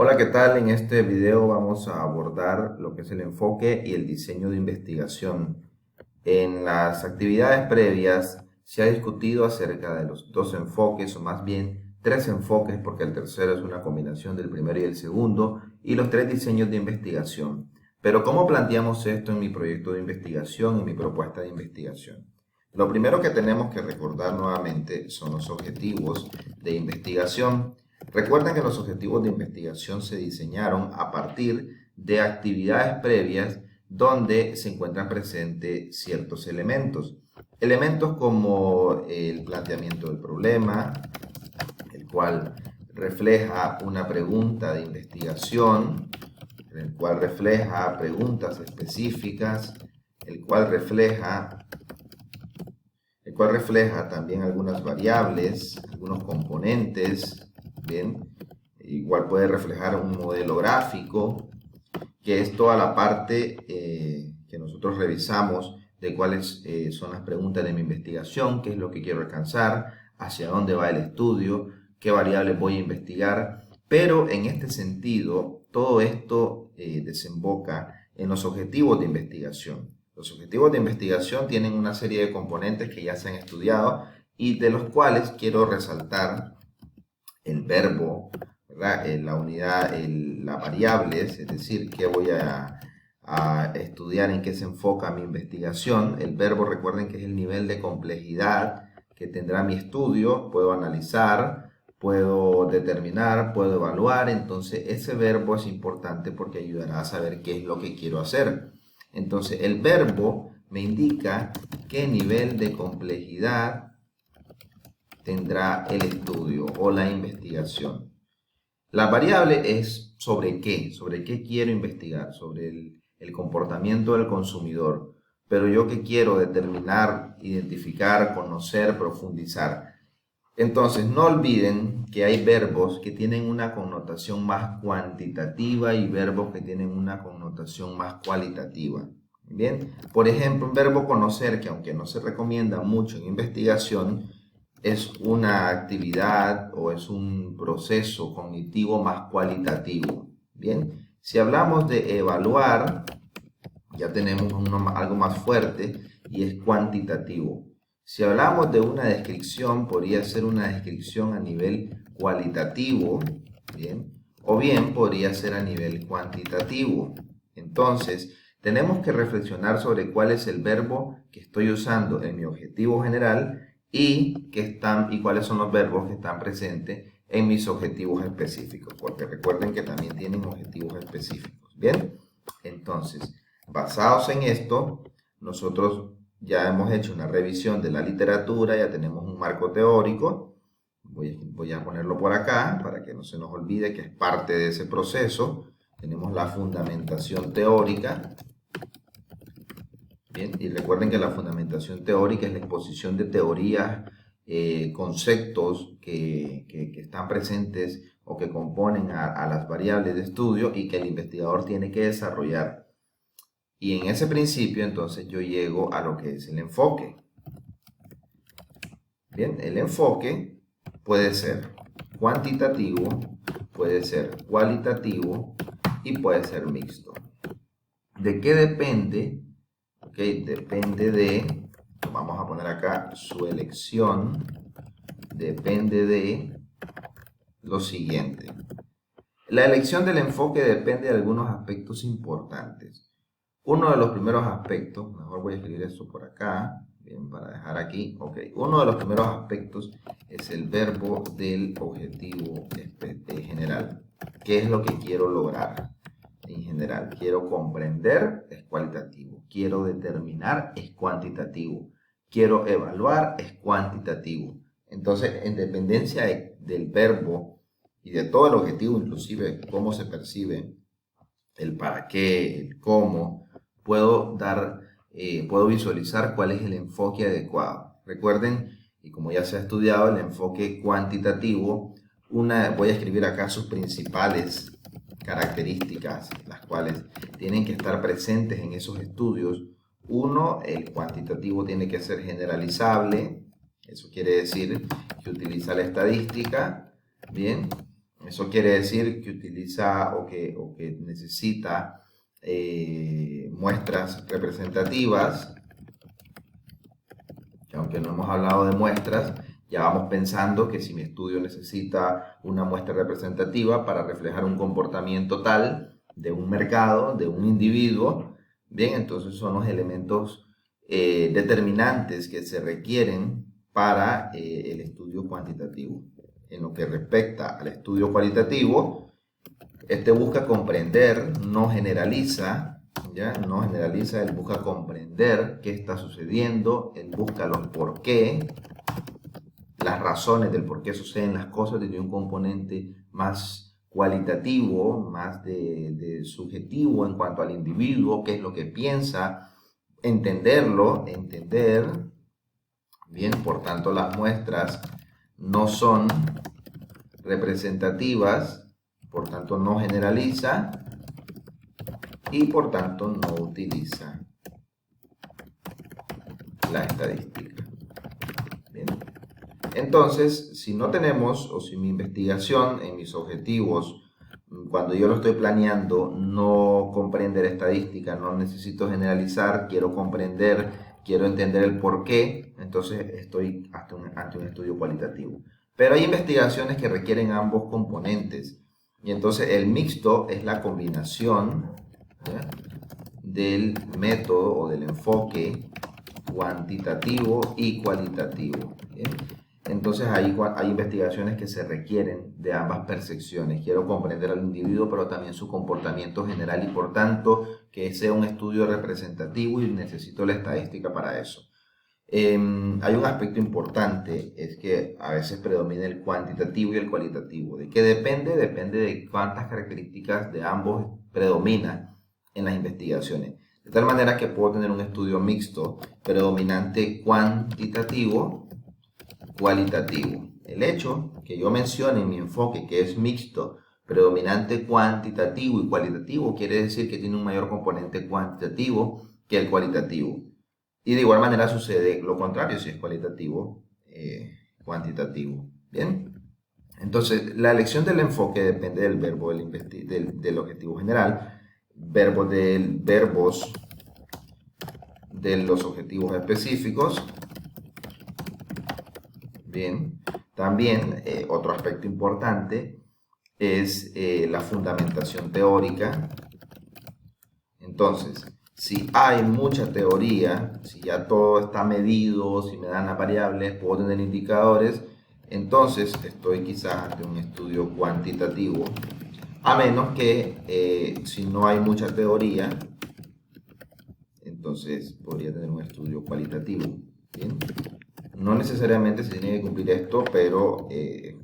Hola, ¿qué tal? En este video vamos a abordar lo que es el enfoque y el diseño de investigación. En las actividades previas se ha discutido acerca de los dos enfoques, o más bien tres enfoques, porque el tercero es una combinación del primero y el segundo, y los tres diseños de investigación. Pero ¿cómo planteamos esto en mi proyecto de investigación, en mi propuesta de investigación? Lo primero que tenemos que recordar nuevamente son los objetivos de investigación. Recuerden que los objetivos de investigación se diseñaron a partir de actividades previas donde se encuentran presentes ciertos elementos. Elementos como el planteamiento del problema, el cual refleja una pregunta de investigación, el cual refleja preguntas específicas, el cual refleja también algunas variables, algunos componentes, ¿bien? Igual puede reflejar un modelo gráfico, que es toda la parte que nosotros revisamos de cuáles son las preguntas de mi investigación, qué es lo que quiero alcanzar, hacia dónde va el estudio, qué variables voy a investigar. Pero en este sentido, todo esto desemboca en los objetivos de investigación. Los objetivos de investigación tienen una serie de componentes que ya se han estudiado y de los cuales quiero resaltar el verbo, ¿verdad? La unidad, las variables, es decir, qué voy a estudiar, en qué se enfoca mi investigación. El verbo, recuerden que es el nivel de complejidad que tendrá mi estudio. Puedo analizar, puedo determinar, puedo evaluar. Entonces, ese verbo es importante porque ayudará a saber qué es lo que quiero hacer. Entonces, el verbo me indica qué nivel de complejidad tendrá el estudio o la investigación. La variable es sobre qué quiero investigar, sobre el comportamiento del consumidor. Pero yo qué quiero determinar, identificar, conocer, profundizar. Entonces, no olviden que hay verbos que tienen una connotación más cuantitativa y verbos que tienen una connotación más cualitativa. Bien, por ejemplo, un verbo conocer, que aunque no se recomienda mucho en investigación, es una actividad o es un proceso cognitivo más cualitativo. Bien, si hablamos de evaluar, ya tenemos algo más fuerte y es cuantitativo. Si hablamos de una descripción, podría ser una descripción a nivel cualitativo, ¿bien? O bien podría ser a nivel cuantitativo. Entonces, tenemos que reflexionar sobre cuál es el verbo que estoy usando en mi objetivo general y cuáles son los verbos que están presentes en mis objetivos específicos, porque recuerden que también tienen objetivos específicos. Bien, entonces, basados en esto, nosotros ya hemos hecho una revisión de la literatura, ya tenemos un marco teórico. Voy a ponerlo por acá para que no se nos olvide que es parte de ese proceso. Tenemos la fundamentación teórica. Bien, y recuerden que la fundamentación teórica es la exposición de teorías, conceptos que están presentes o que componen a las variables de estudio y que el investigador tiene que desarrollar. Y en ese principio, entonces, yo llego a lo que es el enfoque. Bien, el enfoque puede ser cuantitativo, puede ser cualitativo y puede ser mixto. ¿De qué depende? Ok, depende de, vamos a poner acá, su elección depende de lo siguiente. La elección del enfoque depende de algunos aspectos importantes. Uno de los primeros aspectos, mejor voy a escribir esto por acá, bien, para dejar aquí, ok. Uno de los primeros aspectos es el verbo del objetivo general. ¿Qué es lo que quiero lograr? En general, quiero comprender, es cualitativo. Quiero determinar, es cuantitativo. Quiero evaluar, es cuantitativo. Entonces, en dependencia del verbo y de todo el objetivo, inclusive cómo se percibe, el para qué, el cómo, puedo visualizar cuál es el enfoque adecuado. Recuerden, y como ya se ha estudiado, el enfoque cuantitativo, voy a escribir acá sus principales características, las cuales tienen que estar presentes en esos estudios. Uno, el cuantitativo tiene que ser generalizable, eso quiere decir que utiliza la estadística, bien, Eso quiere decir que utiliza o que necesita muestras representativas, que aunque no hemos hablado de muestras, ya vamos pensando que si mi estudio necesita una muestra representativa para reflejar un comportamiento tal de un mercado, de un individuo, bien, entonces son los elementos determinantes que se requieren para el estudio cuantitativo. En lo que respecta al estudio cualitativo, este busca comprender, no generaliza, ¿ya? No generaliza, él busca comprender qué está sucediendo, él busca los por qué, las razones del por qué suceden las cosas desde un componente más cualitativo, más de subjetivo en cuanto al individuo, qué es lo que piensa, entenderlo, entender. Bien, por tanto las muestras no son representativas, por tanto no generaliza y por tanto no utiliza la estadística. Bien. Entonces, si no tenemos o si mi investigación en mis objetivos, cuando yo lo estoy planeando, no comprende la estadística, no necesito generalizar, quiero comprender, quiero entender el por qué, entonces estoy ante un estudio cualitativo. Pero hay investigaciones que requieren ambos componentes. Y entonces el mixto es la combinación, ¿ya?, del método o del enfoque cuantitativo y cualitativo. ¿Bien? Entonces hay investigaciones que se requieren de ambas percepciones. Quiero comprender al individuo, pero también su comportamiento general y por tanto que sea un estudio representativo y necesito la estadística para eso. Hay un aspecto importante, es que a veces predomina el cuantitativo y el cualitativo. ¿De qué depende? Depende de cuántas características de ambos predominan en las investigaciones. De tal manera que puedo tener un estudio mixto, predominante cuantitativo, cualitativo. El hecho que yo mencione en mi enfoque que es mixto, predominante cuantitativo y cualitativo, quiere decir que tiene un mayor componente cuantitativo que el cualitativo. Y de igual manera sucede lo contrario si es cualitativo, cuantitativo. Bien. Entonces, la elección del enfoque depende del verbo del objetivo general, verbos de los objetivos específicos. Bien. También, otro aspecto importante es la fundamentación teórica. Entonces, si hay mucha teoría, si ya todo está medido, si me dan las variables, puedo tener indicadores, entonces estoy quizás ante un estudio cuantitativo. A menos que si no hay mucha teoría, entonces podría tener un estudio cualitativo. ¿Bien? No necesariamente se tiene que cumplir esto, pero es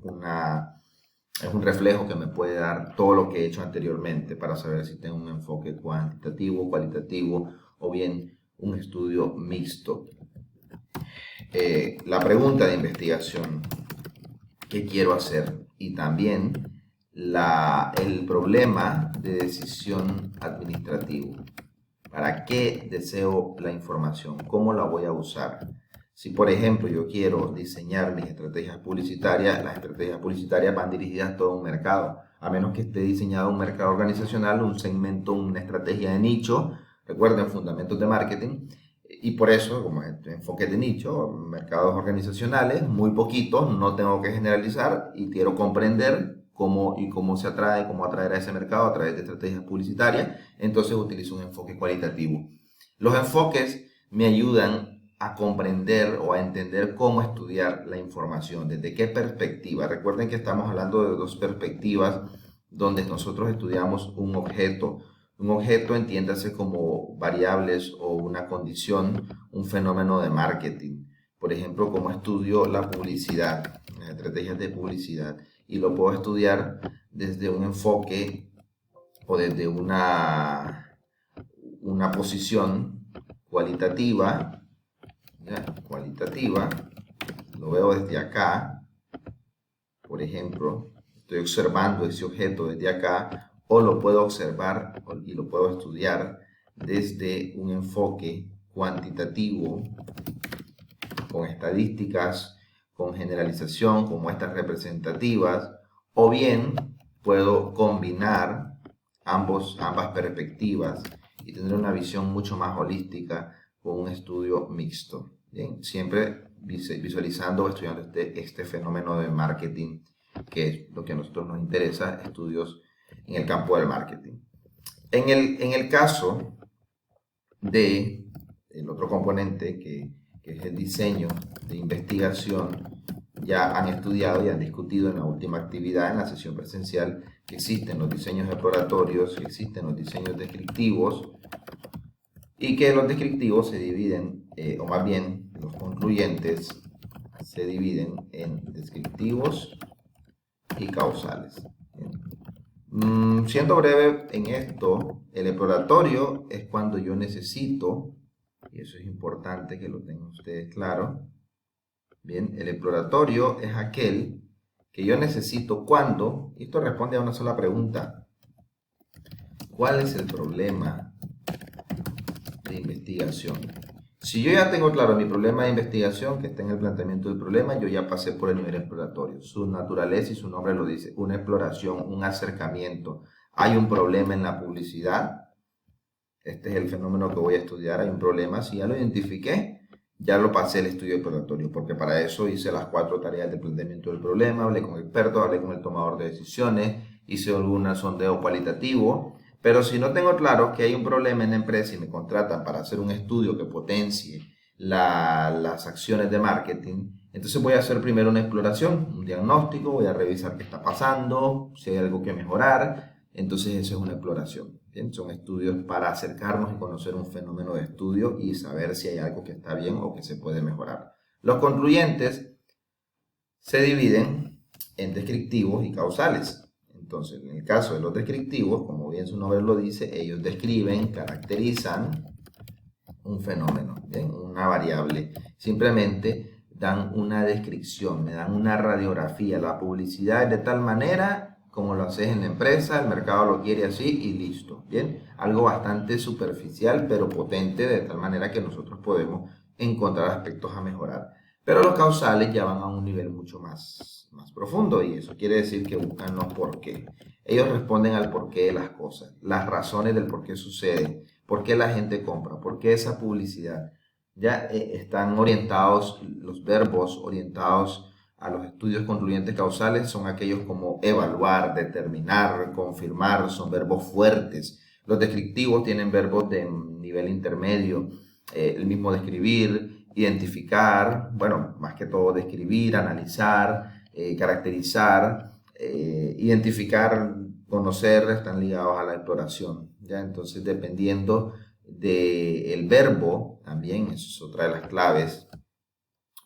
un reflejo que me puede dar todo lo que he hecho anteriormente para saber si tengo un enfoque cuantitativo, cualitativo o bien un estudio mixto. La pregunta de investigación, ¿qué quiero hacer? Y también el problema de decisión administrativo. ¿Para qué deseo la información? ¿Cómo la voy a usar? Si, por ejemplo, yo quiero diseñar mis estrategias publicitarias, las estrategias publicitarias van dirigidas a todo un mercado, a menos que esté diseñado un mercado organizacional, un segmento, una estrategia de nicho. Recuerden, fundamentos de marketing. Y por eso, como enfoque de nicho, mercados organizacionales, muy poquitos, no tengo que generalizar y quiero comprender cómo se atrae, cómo atraer a ese mercado a través de estrategias publicitarias, entonces utilizo un enfoque cualitativo. Los enfoques me ayudan a comprender o a entender cómo estudiar la información, desde qué perspectiva. Recuerden que estamos hablando de dos perspectivas donde nosotros estudiamos un objeto. Un objeto entiéndase como variables o una condición, un fenómeno de marketing. Por ejemplo, cómo estudio la publicidad, las estrategias de publicidad. Y lo puedo estudiar desde un enfoque o desde una posición cualitativa, ¿ya? Cualitativa, lo veo desde acá, por ejemplo, estoy observando ese objeto desde acá, o lo puedo observar y lo puedo estudiar desde un enfoque cuantitativo, con estadísticas, con generalización, con muestras representativas, o bien puedo combinar ambas perspectivas y tener una visión mucho más holística con un estudio mixto. Bien, siempre visualizando o estudiando este fenómeno de marketing, que es lo que a nosotros nos interesa, estudios en el campo del marketing. En el caso del otro componente, que es el diseño de investigación, ya han estudiado y han discutido en la última actividad, en la sesión presencial, que existen los diseños exploratorios, que existen los diseños descriptivos, y que los descriptivos se dividen, o más bien los concluyentes, se dividen en descriptivos y causales. Siendo breve en esto, el exploratorio es cuando yo necesito, y eso es importante que lo tengan ustedes claro. Bien, el exploratorio es aquel que yo necesito cuando, y esto responde a una sola pregunta: ¿cuál es el problema de investigación? Si yo ya tengo claro mi problema de investigación, que está en el planteamiento del problema, yo ya pasé por el nivel exploratorio. Su naturaleza y su nombre lo dice: una exploración, un acercamiento. Hay un problema en la publicidad. Este es el fenómeno que voy a estudiar. Hay un problema. Si ya lo identifiqué, ya lo pasé el estudio exploratorio, porque para eso hice las 4 tareas de planteamiento del problema, hablé con expertos, hablé con el tomador de decisiones, hice algún sondeo cualitativo. Pero si no tengo claro que hay un problema en la empresa y me contratan para hacer un estudio que potencie las acciones de marketing, entonces voy a hacer primero una exploración, un diagnóstico, voy a revisar qué está pasando, si hay algo que mejorar. Entonces eso es una exploración. ¿Bien? Son estudios para acercarnos y conocer un fenómeno de estudio y saber si hay algo que está bien o que se puede mejorar. Los concluyentes se dividen en descriptivos y causales. Entonces, en el caso de los descriptivos, como bien su nombre lo dice, ellos describen, caracterizan un fenómeno, ¿bien? Una variable. Simplemente dan una descripción, me dan una radiografía. La publicidad es de tal manera como lo haces en la empresa, el mercado lo quiere así y listo, ¿bien? Algo bastante superficial, pero potente, de tal manera que nosotros podemos encontrar aspectos a mejorar. Pero los causales ya van a un nivel mucho más profundo, y eso quiere decir que buscan los por qué. Ellos responden al porqué de las cosas, las razones del por qué sucede, por qué la gente compra, por qué esa publicidad. Ya están orientados, los verbos orientados a los estudios concluyentes causales son aquellos como evaluar, determinar, confirmar, son verbos fuertes. Los descriptivos tienen verbos de nivel intermedio, el mismo describir, identificar, bueno, más que todo describir, analizar, caracterizar, identificar, conocer, están ligados a la exploración. ¿Ya? Entonces, dependiendo del verbo, también eso es otra de las claves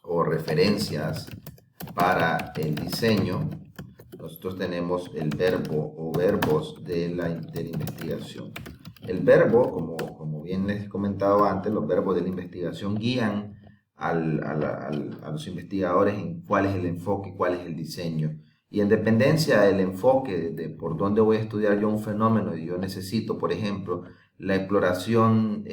o referencias para el diseño. Nosotros tenemos el verbo o verbos de la investigación. El verbo, como bien les he comentado antes, los verbos de la investigación guían a los investigadores en cuál es el enfoque, cuál es el diseño. Y en dependencia del enfoque, de por dónde voy a estudiar yo un fenómeno, y yo necesito, por ejemplo, la exploración,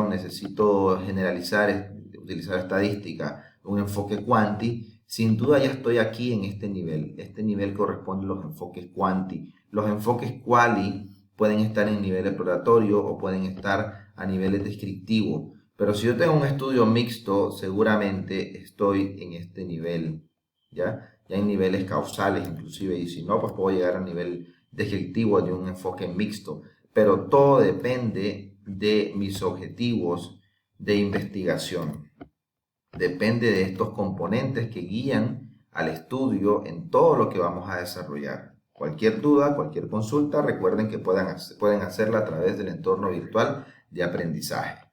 necesito generalizar, utilizar estadística, un enfoque cuanti, sin duda ya estoy aquí en este nivel. Este nivel corresponde a los enfoques cuanti. Los enfoques quali pueden estar en nivel exploratorio o pueden estar a niveles descriptivos. Pero si yo tengo un estudio mixto, seguramente estoy en este nivel, ¿ya? Ya en niveles causales inclusive, y si no, pues puedo llegar a nivel descriptivo de un enfoque mixto. Pero todo depende de mis objetivos de investigación. Depende de estos componentes que guían al estudio en todo lo que vamos a desarrollar. Cualquier duda, cualquier consulta, recuerden que pueden hacerla a través del entorno virtual de aprendizaje.